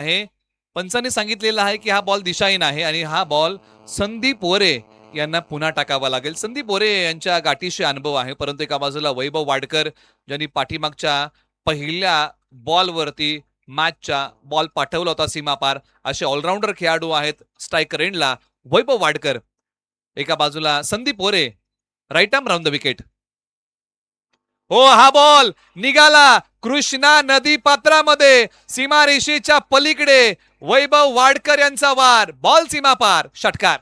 आहे. पंचांनी सांगितलेलं आहे की हा बॉल दिशाहीन आहे आणि हा बॉल संदीप वरे यांना पुन्हा टाकावा लागेल. संदीप वरे यांच्या गाठीशी अनुभव आहे, परंतु एका बाजूला वैभव वाडकर ज्यांनी पाठीमागच्या पहिल्या बॉलवरती मॅचचा बॉल पाठवला होता सीमापार, असे ऑलराऊंडर खेळाडू आहेत. स्ट्रायकर एंडला वैभव वाडकर, एका बाजूला Sandeep Ware, right arm round the wicket. हो, हा बॉल निघाला कृष्णा नदी पात्रामध्ये, सीमारेषेच्या पलीकडे वैभव वाडकर यांचा वार, बॉल सीमापार, षटकार.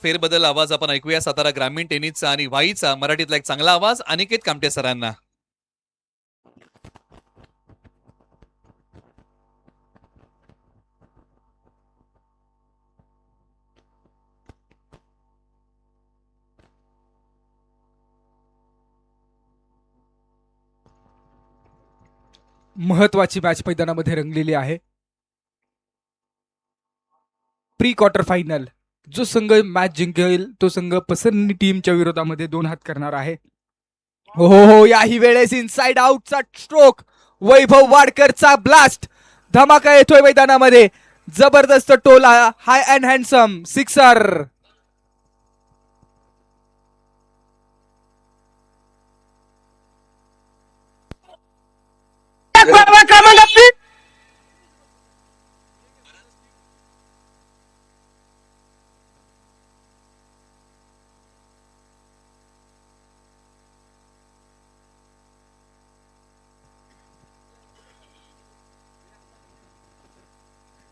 फेरबदल आवाज आपण ऐकूया सातारा ग्रामीण टेनिसचा आणि वाईचा मराठीतला एक चांगला आवाज अनिकेत कामटे सरांना. महत्वाची मॅच मैदानामध्ये रंगलेली आहे. प्री क्वार्टर फायनल, जो संघ मॅच जिंकेल तो संघ पसरणी टीमच्या विरोधामध्ये 2 हात करणार आहे. हो हो हो, याही वेळेस इनसाइड आउटचा स्ट्रोक, वैभव वाडकरचा ब्लास्ट, धमाका येतोय मैदानामध्ये, जबरदस्त टोला, हाय अँड हँडसम सिक्सर.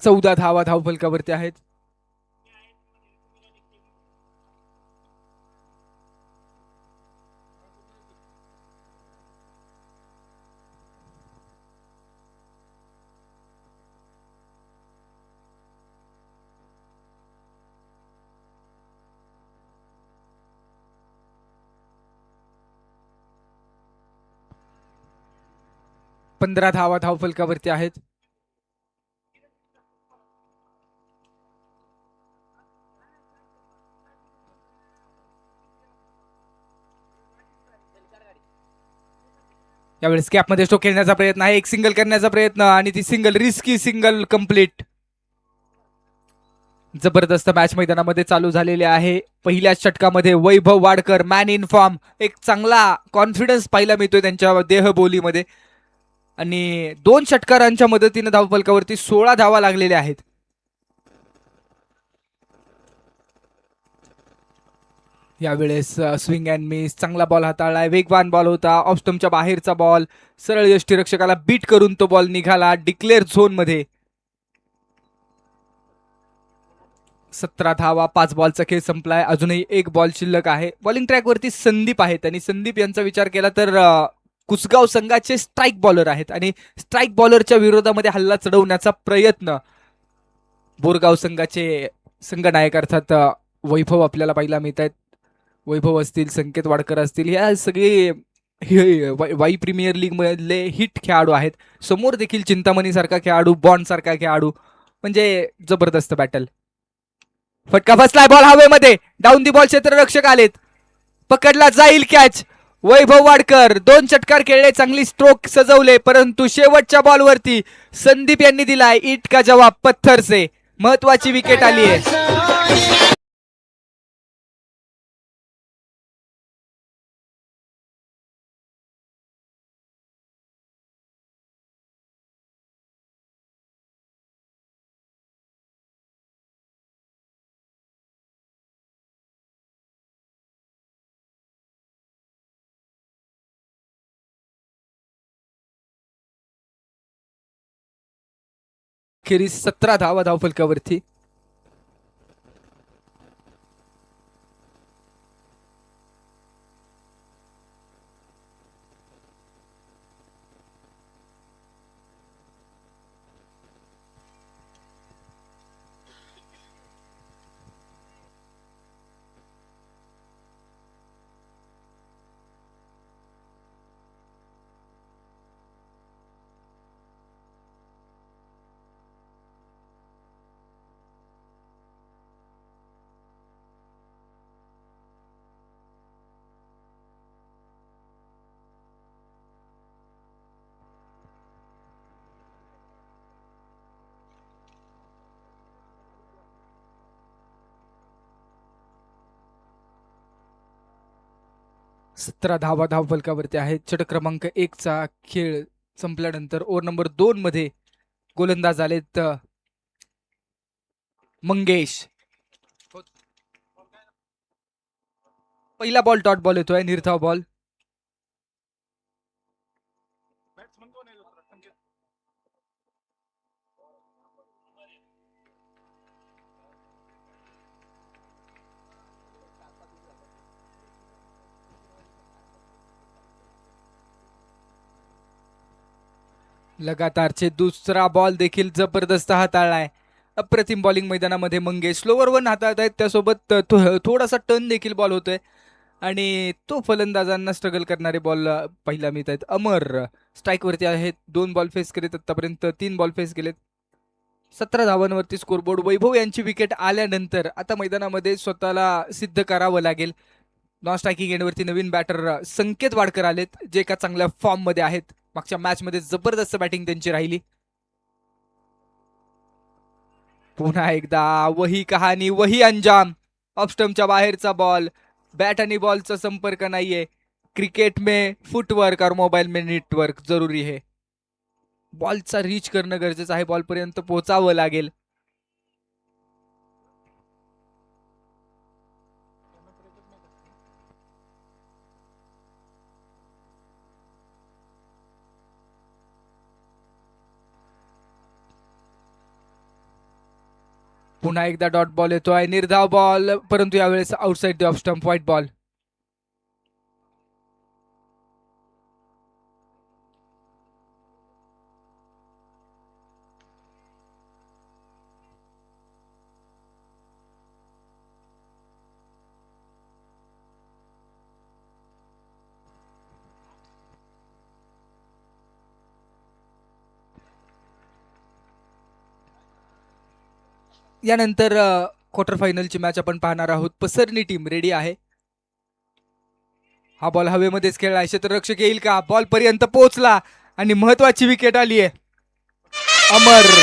चौदा धावा धावफलकावरती आहेत. पंधरा धावा धावफलकावरती आहेत. यावेळेस कॅपमध्ये स्ट्रोक खेळण्याचा प्रयत्न आहे, एक सिंगल करण्याचा प्रयत्न आणि ती सिंगल, रिस्की सिंगल कंप्लीट. जबरदस्त मॅच मैदानामध्ये चालू झालेली आहे. पहिल्या षटकामध्ये वैभव वाडकर मॅन इन फॉर्म, एक चांगला कॉन्फिडन्स पाहायला मिळतोय त्यांच्या देहबोलीमध्ये आणि 2 षटकारांच्या मदतीने धावफलकावरती 16 धावा लागलेल्या आहेत. यावेळेस स्विंग अँड मिस, चांगला बॉल हाताळलाय, वेगवान बॉल होता, ऑफ स्टंपच्या बाहेरचा बॉल, सरळ यष्टीरक्षकाला बीट करून तो बॉल निघाला डिक्लेअर झोन मध्ये. 17 धावा, 5 बॉलचा खेळ संपलाय, अजूनही एक बॉल शिल्लक आहे. बॉलिंग ट्रॅकवरती संदीप आहेत आणि संदीप यांचा विचार केला तर कुसगाव संघाचे स्ट्राईक बॉलर आहेत आणि स्ट्राईक बॉलरच्या विरोधामध्ये हल्ला चढवण्याचा प्रयत्न बोरगाव संघाचे संघनायक अर्थात वैभव आपल्याला पाहायला मिळत आहेत. वैभव असतील, संकेत वाडकर असतील, या सगळे वाई प्रीमियर लीग मधले हिट खेळाडू आहेत. समोर देखील चिंतामणी सारखा खेळाडू, बॉन्ड सारखा खेळाडू, म्हणजे जबरदस्त बॅटल. फटका बसलाय, बॉल हवेमध्ये, डाऊन दी बॉल, क्षेत्ररक्षक आलेत, पकडला जाईल कॅच. वैभव वाडकर 2 षटकार खेळले, चांगली स्ट्रोक सजवले, परंतु शेवटच्या बॉलवरती संदीप यांनी दिलाय ईट का जवाब पत्थर से. महत्वाची विकेट आली आहे. अखेरीस 17 धावा धावफलकावरती. 17 धावा धावफलकावरती आहेत. षटक क्रमांक 1चा खेळ संपल्यानंतर ओव्हर नंबर 2 मध्ये गोलंदाज आलेत मंगेश. पहिला बॉल डॉट बॉल येतोय, निर्धाव बॉल. लगातारचे दुसरा बॉल देखील जबरदस्त हाताळलाय. अप्रतिम बॉलिंग मैदानामध्ये मंगेश. स्लोवर वन हाताळत आहेत, त्यासोबत थोडासा टर्न देखील बॉल होतोय आणि तो फलंदाजांना स्ट्रगल करणारे बॉल पहिला मिळत आहेत. अमर स्ट्राईकवरती आहेत. 2 बॉल फेस केलेत आतापर्यंत, 3 बॉल फेस केलेत. 17 धावांवरती स्कोरबोर्ड. वैभव यांची विकेट आल्यानंतर आता मैदानामध्ये स्वतःला सिद्ध करावं लागेल. नॉन स्ट्रायकिंग एंडवरती नवीन बॅटर संकेत वाडकर आलेत, जे एका चांगल्या फॉर्म मध्ये आहेत. मागच्या मॅच मध्ये जबरदस्त बॅटिंग त्यांची राहिली. पुन्हा एकदा वही कहाणी, वही अंजाम. ऑफस्टम्पच्या बाहेरचा बॉल. बॅट आणि बॉलचा संपर्क नाहीये. क्रिकेट में फुटवर्क और मोबाईल में नेटवर्क जरुरी है. बॉलचा रीच करणं गरजेचं आहे, बॉलपर्यंत पोहोचावं लागेल. पुन्हा एकदा डॉट बॉल येतोय, निर्धाव बॉल, परंतु यावेळेस outside the off stump, white ball. यानंतर क्वार्टर फायनलची मॅच आपण पाहणार आहोत. पसरणी टीम रेडी आहे. हा बॉल हवेमध्येच खेळलाय. क्षेत्ररक्षक येईल का? बॉल पर्यंत पोहोचला आणि महत्वाची विकेट आली आहे. अमर.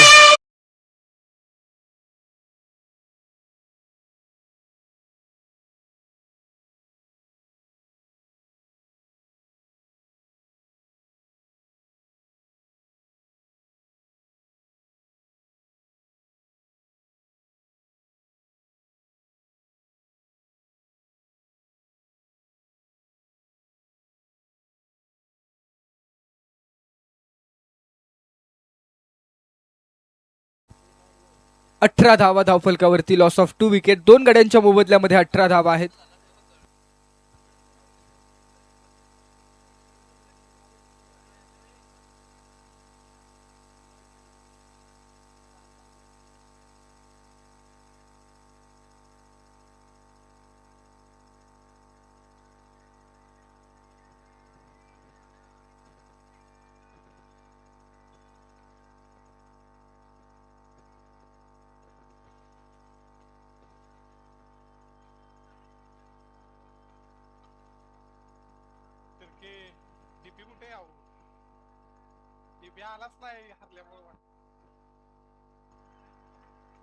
अठरा धावा धावफलकावरती, लॉस ऑफ 2 विकेट. 2 गड्यांच्या मोबदल्यामध्ये 18 धावा आहेत.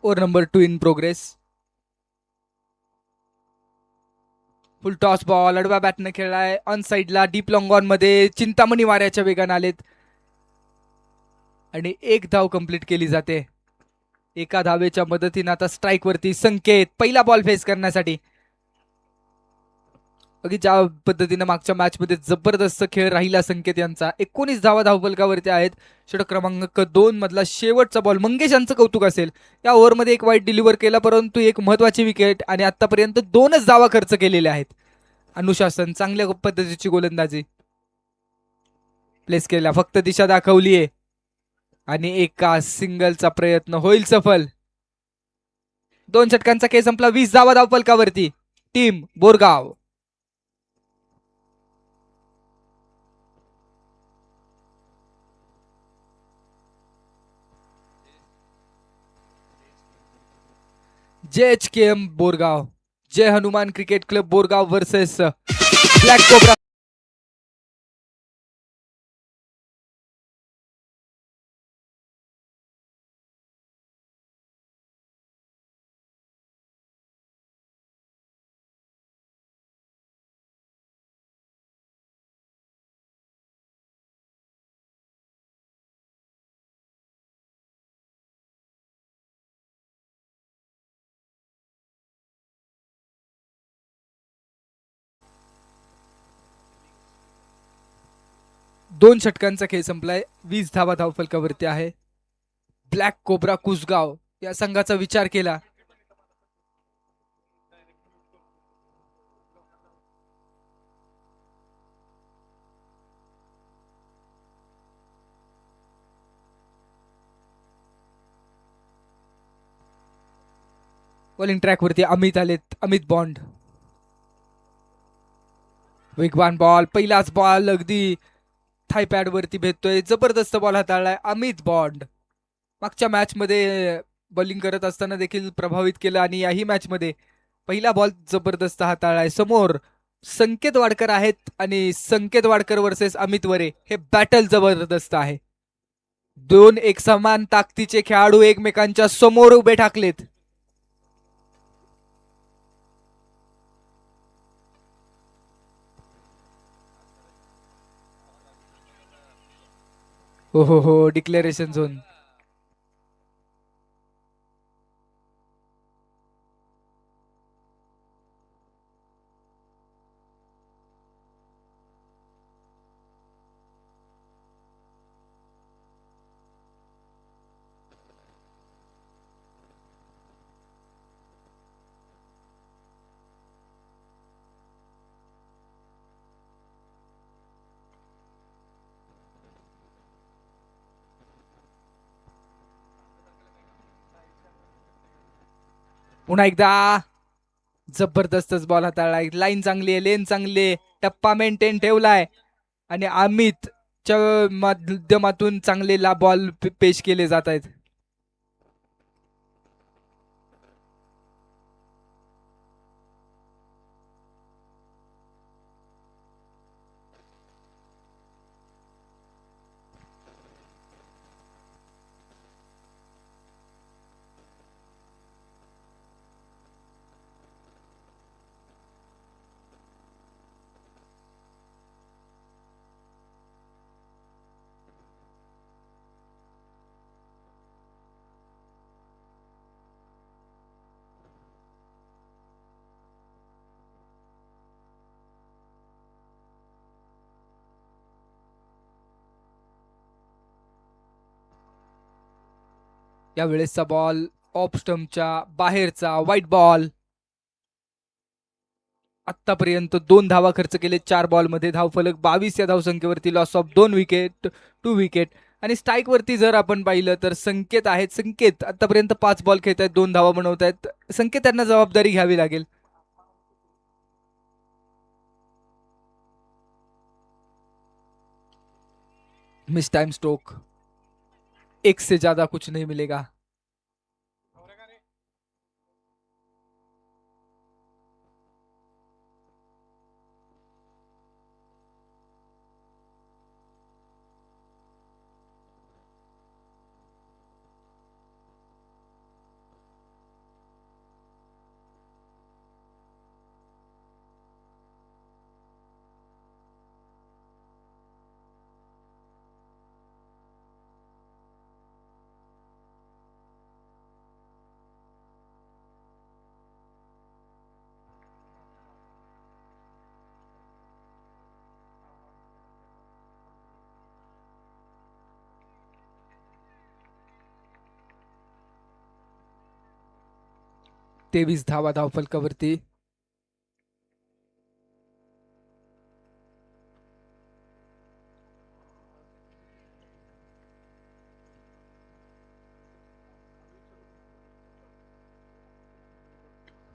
Over number 2 in progress. Full toss ball अडवा बॅटने खेळलाय. ऑन साइडला डीप लॉंग ऑन मध्ये चिंतामणी वाऱ्याच्या वेगाने आलेत आणि 1 धाव कंप्लीट केली जाते. एका धावेच्या मदतीने आता स्ट्राईक वरती संकेत, पहिला बॉल फेस करण्यासाठी. अगदी ज्या पद्धतीने मागच्या मॅच मध्ये जबरदस्त खेळ राहिला संकेत यांचा. 19 धावा धावफलकावरती आहेत. षटक क्रमांक 2 मधला शेवटचा बॉल. मंगेश यांचं कौतुक असेल, या ओव्हरमध्ये 1 वाईट डिलिव्हर केला, परंतु एक महत्वाची विकेट आणि आतापर्यंत 2च धावा खर्च केलेल्या आहेत. अनुशासन, चांगल्या पद्धतीची गोलंदाजी प्लेस केल्या, फक्त दिशा दाखवलीये आणि एका सिंगलचा प्रयत्न होईल सफल. 2 षटकांचा खेळ संपला. 20 धावा धावफलकावरती. Team Borgaon. JHKM Borgaon, Jai Hanuman cricket club Borgaon versus black cobra. 2 षटकांचा खेळ संपलाय. 20 धावा धावफलकावरती आहे. ब्लॅक कोब्रा कुसगाव या संघाचा विचार केला बॉलिंग ट्रॅक वरती अमित आलेत. अमित बॉन्ड, वेगवान बॉल, पहिलाच बॉल अगदी थाय पॅड वरती भेटतोय. जबरदस्त बॉल हाताळलाय अमित बॉन्ड. मागच्या मॅच मध्ये बॉलिंग करत असताना देखील प्रभावित केलं आणि याही मॅच मध्ये पहिला बॉल जबरदस्त हाताळलाय. समोर संकेत वाडकर आहेत आणि संकेत वाडकर वर्सेस अमित वरे हे बॅटल जबरदस्त आहे. 2 एक समान ताकदीचे खेळाडू एकमेकांच्या समोर उभे ठाकलेत. हो, डिक्लेरेशन झोन. पुन्हा एकदा जबरदस्तच बॉल हाताळलाय. लाईन चांगली आहे, लेन चांगली आहे, टप्पा मेंटेन ठेवलाय आणि अमितच्या माध्यमातून चांगले बॉल पेश केले जात आहेत. यावेळेसचा बॉल ऑफ स्टंपच्या बाहेरचा व्हाईट बॉल. आतापर्यंत 2 धावा खर्च केले 4 बॉल मध्ये. धावफलक 22 या धावसंख्येवरती. Loss of 2 wicket, 2 wicket. आणि स्ट्राईक वरती जर आपण पाहिलं तर संकेत आहेत. संकेत आतापर्यंत 5 बॉल खेळत आहेत, 2 धावा बनवत आहेत. संकेत त्यांना जबाबदारी घ्यावी लागेल. मिस टाइम स्ट्रोक, 1 से ज्यादा कुछ नहीं मिलेगा. तेवीस धावा धावफलकावरती.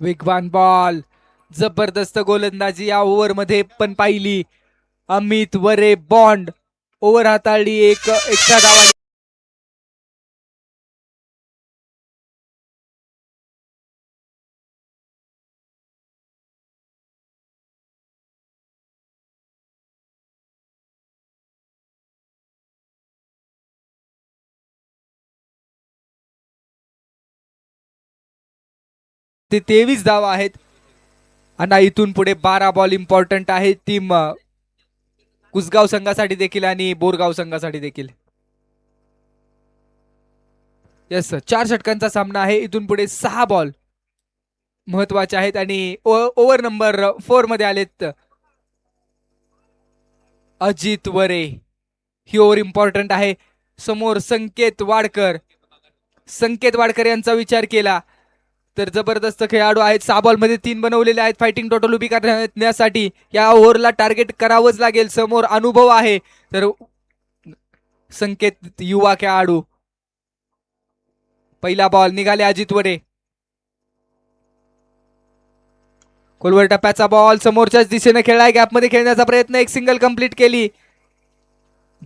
वेगवान बॉल, जबरदस्त गोलंदाजी या ओव्हर मध्ये पण पाहिली. अमित वरे बॉन्ड ओव्हर हाताळली. एक एक्स्ट्रा धावा. ते 23 धावा आहेत आणि इथून पुढे 12 बॉल इम्पॉर्टंट आहे टीम कुसगाव संघासाठी देखील आणि बोरगाव संघासाठी देखील. यस, 4 षटकांचा सामना आहे. इथून पुढे 6 बॉल महत्वाचे आहेत आणि ओव्हर नंबर 4 मध्ये आलेत अजित वरे. ही ओव्हर इम्पॉर्टंट आहे. समोर संकेत वाडकर यांचा विचार केला तर जबरदस्त खेळाडू आहेत. 6 बॉलमध्ये 3 बनवलेले आहेत. फायटिंग टोटल उभी करण्यासाठी या ओव्हरला टार्गेट करावंच लागेल. समोर अनुभव आहे तर संकेत युवा खेळाडू. पहिला बॉल निघाले अजित वडे. खोलवर टप्प्याचा बॉल समोरच्याच दिशेने खेळलाय. गॅपमध्ये खेळण्याचा प्रयत्न, एक सिंगल कंप्लीट केली.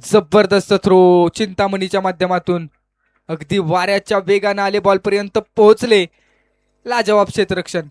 जबरदस्त थ्रो चिंतामणीच्या माध्यमातून. अगदी वाऱ्याच्या वेगाने आले, बॉल पर्यंत पोहोचले. लाजवाब क्षेत्ररक्षण.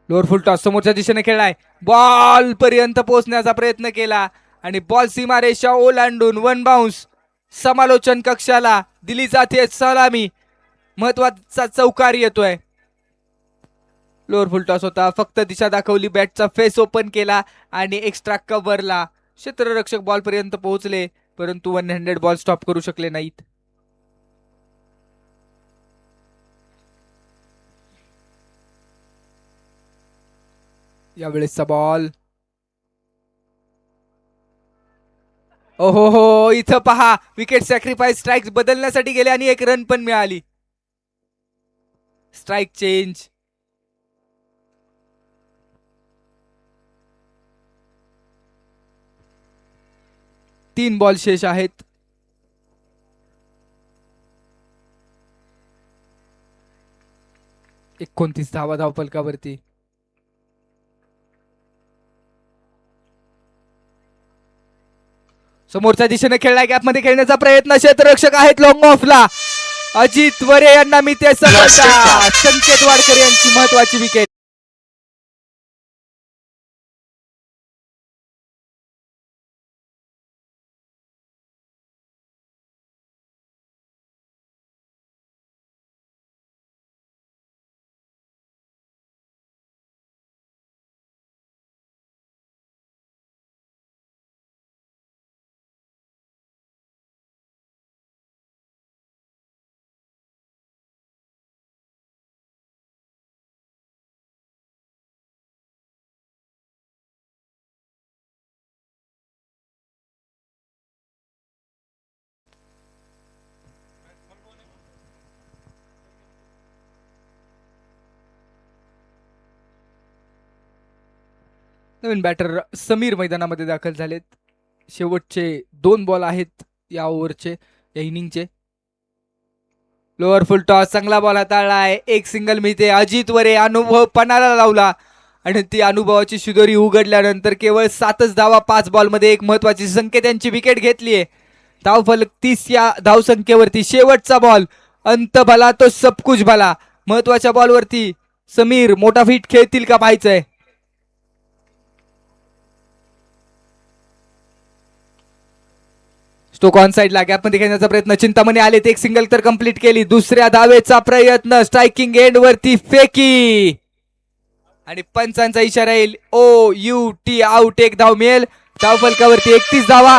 लोअर फुल टॉस समोरच्या दिशेने खेळलाय. बॉल पर्यंत पोहोचण्याचा प्रयत्न केला आणि बॉल सीमारेषा ओलांडून वन बाउन्स. समालोचन कक्षाला दिली जाते सलामी. महत्वाचा चौकार येतोय. लोअर फुल टॉस होता, फक्त दिशा दाखवली, बॅटचा फेस ओपन केला आणि एक्स्ट्रा कव्हरला क्षेत्ररक्षक बॉल पर्यंत पोहोचले, परंतु 100 बॉल स्टॉप करू शकले नाहीत. यावेळेसचा बॉल. ओहो हो, इथं पहा विकेट सॅक्रिफाईस स्ट्राईक बदलण्यासाठी गेले आणि एक रन पण मिळाली. Strike change. तीन बॉल शेष आहेत. एकोणतीस धावा धावफलकावरती. समोरच्या दिशेने खेळलाय, गॅपमध्ये खेळण्याचा प्रयत्न, क्षेत्ररक्षक आहेत लॉंग ऑफला. अजित वरे यांना मी ते संकेत वाडकर यांची महत्वाची विकेट. नवीन बॅटर समीर मैदानामध्ये दाखल झालेत. शेवटचे 2 बॉल आहेत या ओव्हरचे, या इनिंगचे. लोअर फुल टॉस, चांगला बॉल हाताळलाय, एक सिंगल मिळते. अजित वरे अनुभव पणाला लावला आणि ती अनुभवाची शिदोरी उघडल्यानंतर केवळ 7च धावा 5 बॉलमध्ये एक महत्वाची संकेत यांची विकेट घेतलीये. धावफलक 30 या धावसंख्येवरती. शेवटचा बॉल, अंत भला तो सब कुछ भला. महत्वाच्या बॉलवरती समीर मोठा फिट खेळतील का पाहायचंय. स्टोक ऑन साइडला, गॅपमध्ये खेळण्याचा प्रयत्न, चिंतामणी आले, एक सिंगल तर कंप्लीट केली. दुसऱ्या धावेचा प्रयत्न, स्ट्रायकिंग एंड वरती फेकी आणि पंचांचा इशारा येईल. OUT आउट, एक धाव मिळेल. धावफलकावरती 31 धावा.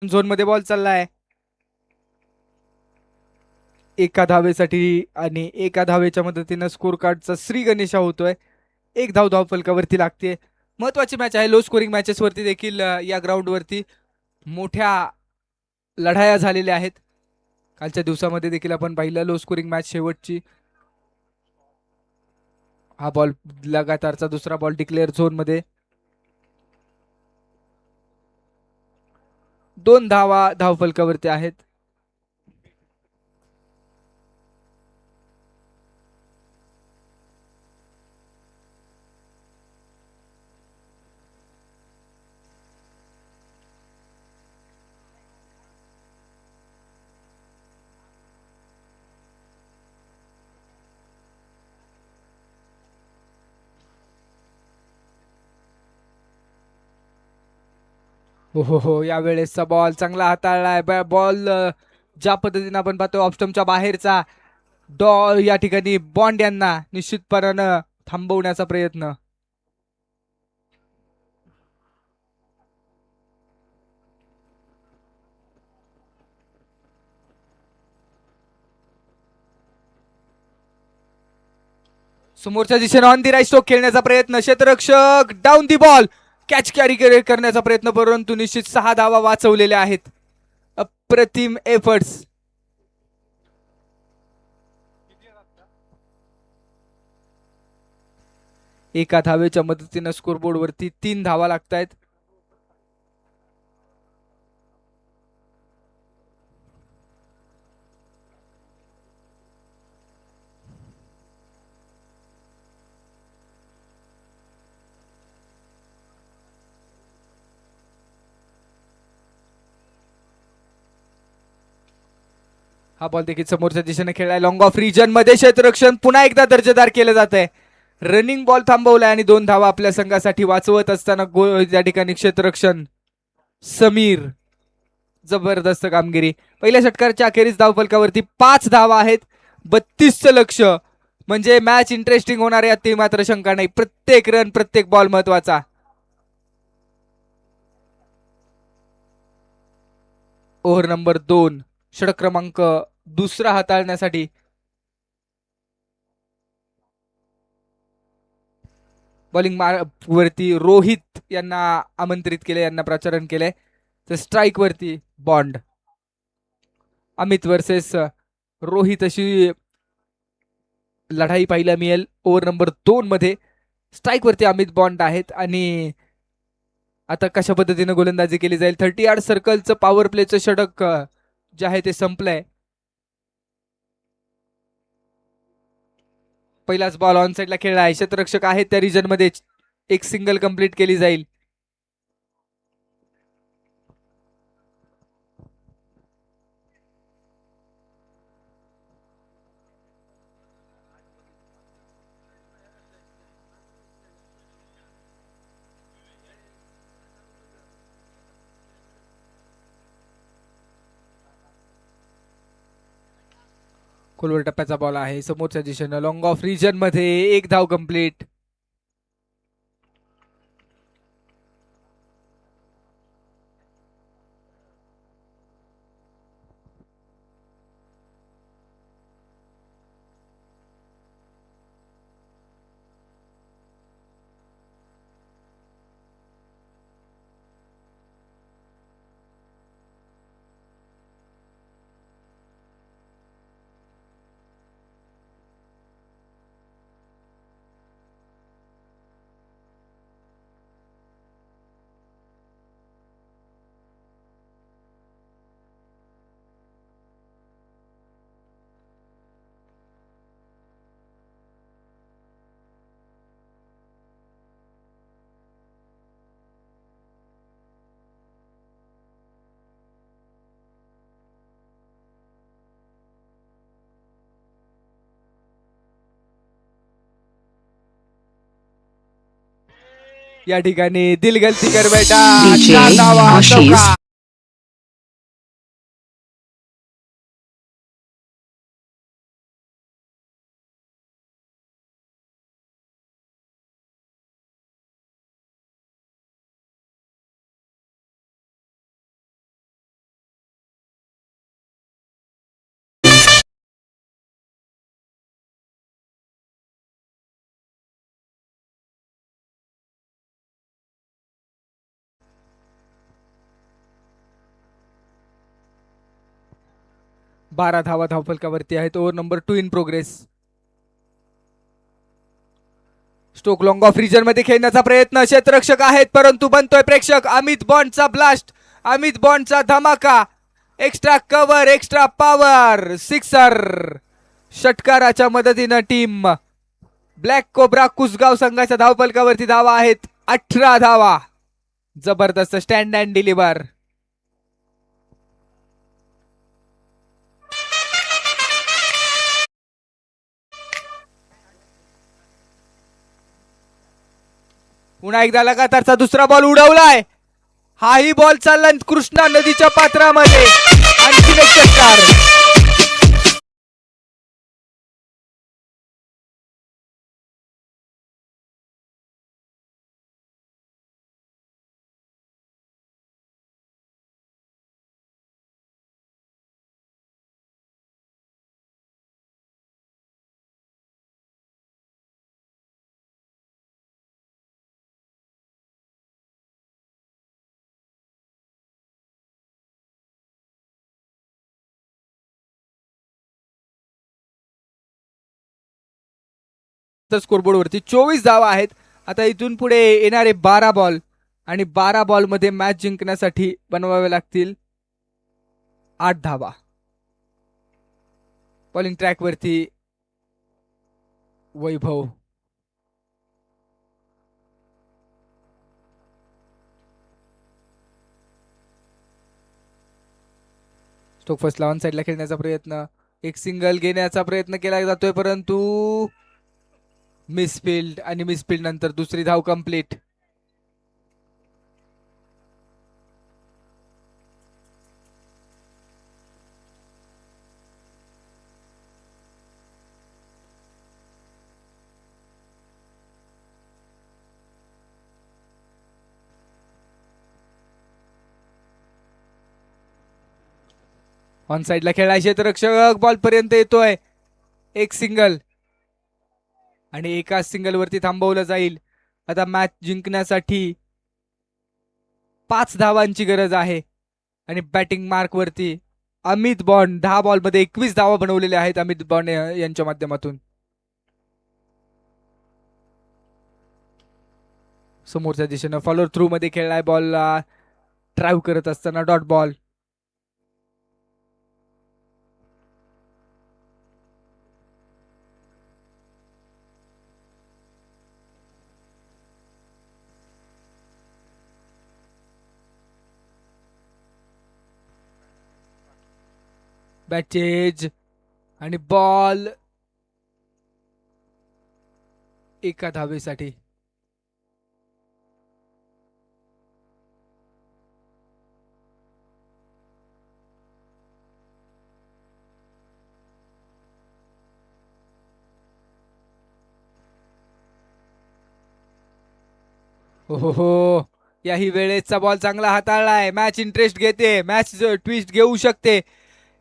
झोन मध्ये बॉल चाललाय एका धावेसाठी आणि एका धावेच्या मदतीनं स्कोर कार्डचा श्री गणेशा होतोय. एक धाव फलकावरती लागते. महत्वाची मॅच आहे. लो स्कोरिंग मॅचेस वरती देखील या ग्राउंड वरती मोठ्या लढाया झालेल्या आहेत. कालच्या दिवसामध्ये देखील आपण पाहिलं लो स्कोरिंग मॅच शेवटची. हा बॉल लगातारचा दुसरा बॉल डिक्लेअर झोन मध्ये. 2 धावा धावफलकावरती आहेत. हो यावेळेसचा बॉल चांगला हाताळलाय. बॉल ज्या पद्धतीने आपण पाहतो ऑफस्टमच्या बाहेरचा या ठिकाणी बॉन्ड यांना निश्चितपणानं थांबवण्याचा प्रयत्न. समोरच्या दिशेने ऑन दी राईट स्ट्रोक खेळण्याचा प्रयत्न. क्षेत्ररक्षक down the ball catch carry करण्याचा प्रयत्न, परंतु निश्चित 6 धावा वाचवलेल्या आहेत. अप्रतिम एफर्ट्स. एका धावेच्या मदतीनं स्कोरबोर्ड वरती 3 धावा लागतायत. हा बॉल देखील समोरच्या दिशेने खेळलाय. लॉंग ऑफ रिजन मध्ये क्षेत्ररक्षण पुन्हा एकदा दर्जेदार केलं जात आहे. रनिंग बॉल थांबवलाय आणि 2 धावा आपल्या संघासाठी वाचवत असताना त्या ठिकाणी क्षेत्ररक्षण समीर. जबरदस्त कामगिरी. पहिल्या षटकाराच्या अखेरीस धावफलकावरती 5 धावा आहेत. 32चं लक्ष म्हणजे मॅच इंटरेस्टिंग होणार यात ते मात्र शंका नाही. प्रत्येक रन प्रत्येक बॉल महत्वाचा. ओव्हर नंबर 2 षटक क्रमांक दुसरा हाताळण्यासाठी बॉलिंग वरती रोहित यांना आमंत्रित केले, यांना प्राचारण केले. तर स्ट्राईक वरती बॉन्ड. अमित वर्सेस रोहित अशी लढाई पाहायला मिळेल ओव्हर नंबर 2 मध्ये. स्ट्राईक वरती अमित बॉन्ड आहेत आणि आता कशा पद्धतीने गोलंदाजी केली जाईल. 30 यार्ड सर्कलचं पॉवर प्लेचं षटक जे आहे ते संपलंय. पहिलाच बॉल ऑन साइडला खेळला आहे. क्षेत्ररक्षक आहेत त्या रिजन मध्ये. एक सिंगल कंप्लीट केली जाईल. खोलवर टप्प्याचा बॉल आहे समोरच्या दिशेनं. लॉंग ऑफ रिजन मध्ये एक धाव कंप्लीट. या ठिकाणी दिलगलती कर बेटा. DJ 4 धावा Ashish. चौका. 12 धावा धावफलकावरती आहेत. Over number 2 in progress. Stroke long off region मध्ये खेळण्याचा प्रयत्न, क्षेत्ररक्षक आहेत परंतु बनतोय प्रेक्षक. अमित बॉन्डचा ब्लास्ट, अमित बॉन्डचा धमाका, extra cover, extra power, sixer. षटकाराच्या मदतीनं टीम ब्लॅक कोब्रा कुसगाव संघाच्या धावफलकावरती धावा आहेत 18 धावा. जबरदस्त स्टँड अँड डिलिव्हर. पुन्हा एकदा लगातारचा दुसरा बॉल उडवलाय. हाही बॉल चालला कृष्णा नदीच्या पात्रामध्ये. आणखी एक षटकार. स्कोरबोर्ड वरती 24 धावा आहेत. आता इथून पुढे येणारे 12 बॉल आणि 12 बॉल मध्ये मॅच जिंकण्यासाठी बनवावे लागतील 8 धावा. बॉलिंग ट्रॅक वरती वैभव. स्टोक फर्स्टला ऑन साईडला खेळण्याचा प्रयत्न, एक सिंगल घेण्याचा प्रयत्न केला जातोय परंतु मिसफिल्ड आणि मिसफिल्ड नंतर दुसरी धाव कंप्लीट. ऑन साईडला खेळायचे क्षेत्ररक्षक बॉल पर्यंत येतोय. एक सिंगल आणि एका सिंगल वरती थांबवलं जाईल. आता मॅच जिंकण्यासाठी 5 धावांची गरज आहे आणि बॅटिंग मार्क वरती अमित बॉन्ड 10 बॉल मध्ये 21 धावा बनवलेल्या आहेत अमित बॉन्ड यांच्या माध्यमातून. समोरच्या दिशेनं फॉलोअर थ्रू मध्ये खेळलाय बॉल, ड्राईव्ह करत असताना डॉट बॉल. बॅचेज आणि बॉल एका धावेसाठी. हो, याही वेळेचा बॉल चांगला हाताळलाय. मॅच इंटरेस्ट घेते, मॅच ट्विस्ट घेऊ शकते.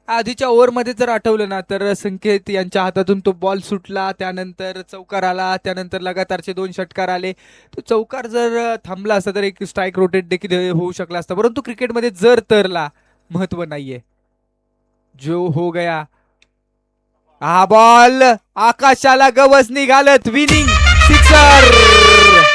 आधीच्या ओव्हरमध्ये जर आठवलं ना तर संकेत यांच्या हातातून तो बॉल सुटला, त्यानंतर चौकार आला, त्यानंतर लगातारचे 2 षटकार आले. तो चौकार जर थांबला असता तर एक स्ट्राईक रोटेट देखील होऊ शकला असता, परंतु क्रिकेटमध्ये जर तरला महत्व नाहीये. जो हो गया. हा बॉल आकाशाला गवस निघालत, winning sixer.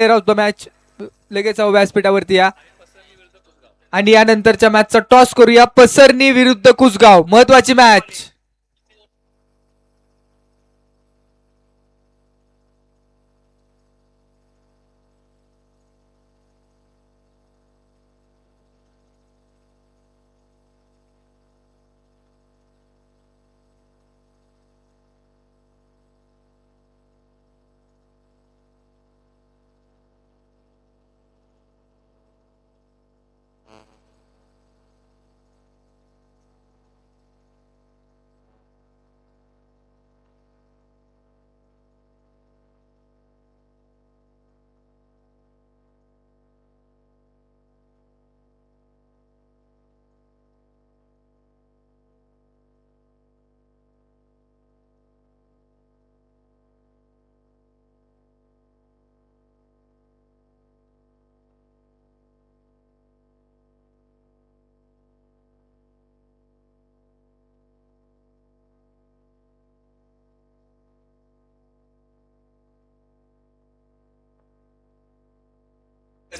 Of the match. लगेच व्यासपीठावरती या आणि यानंतरच्या मॅचचा टॉस करूया. पसरणी विरुद्ध कुसगाव, महत्वाची मॅच.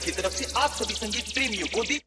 की तरफ से आप सभी संगीत प्रेमियों को दी